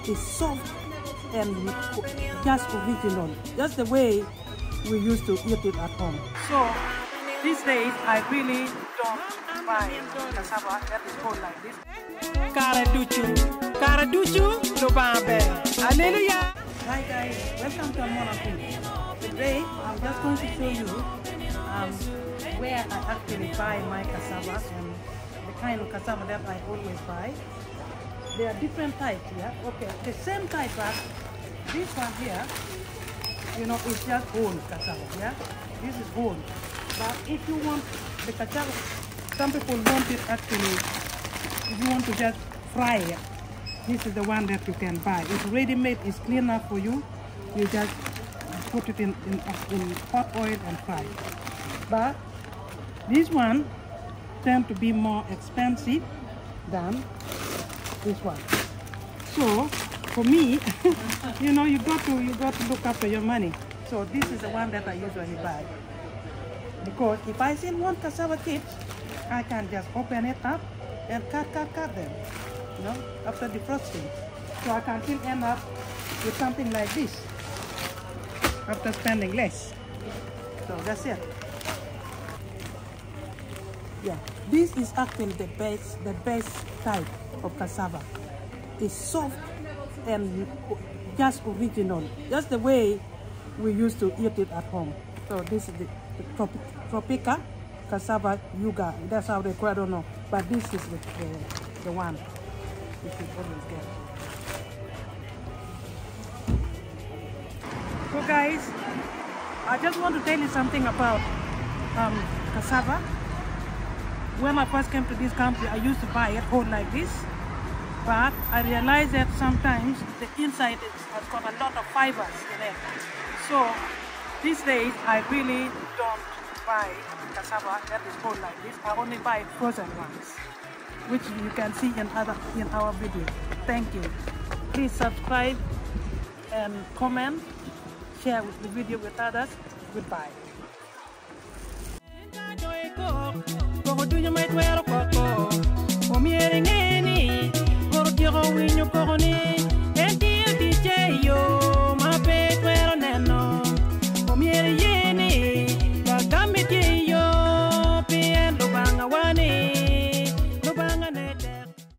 is soft and just original, just the way we used to eat it at home. So these days I really don't buy cassava that is called like this. Karaduchu, Lubambe. Hallelujah. Hi guys, welcome to Amona Food. Today I'm just going to show you where I actually buy my cassava and the kind of cassava that I always buy. There are different types here. Okay, the same type, but this one here, you know, it's just whole cassava. Yeah, this is whole. But if you want the cassava, some people want it actually. If you want to just fry it, this is the one that you can buy. It's ready made. It's clean enough for you. You just put it in hot oil and fry. But this one tends to be more expensive than this one. So for me, you know, you got to look after your money. So this is the one that I usually buy, because if I still want cassava chips, I can just open it up and cut them, you know, after defrosting. So I can still end up with something like this after spending less. So that's it. Yeah, this is actually the best type of cassava. It's soft and just original, just the way we used to eat it at home. So this is the Tropica cassava yuga. That's how they call it, I don't know. But this is the one you should always get. So guys, I just want to tell you something about cassava. When I first came to this country, I used to buy it whole like this. But I realized that sometimes the inside has got a lot of fibers in it. So these days I really don't buy cassava that is whole like this. I only buy frozen ones, which you can see in our video. Thank you. Please subscribe and comment, share the video with others. Goodbye. Koro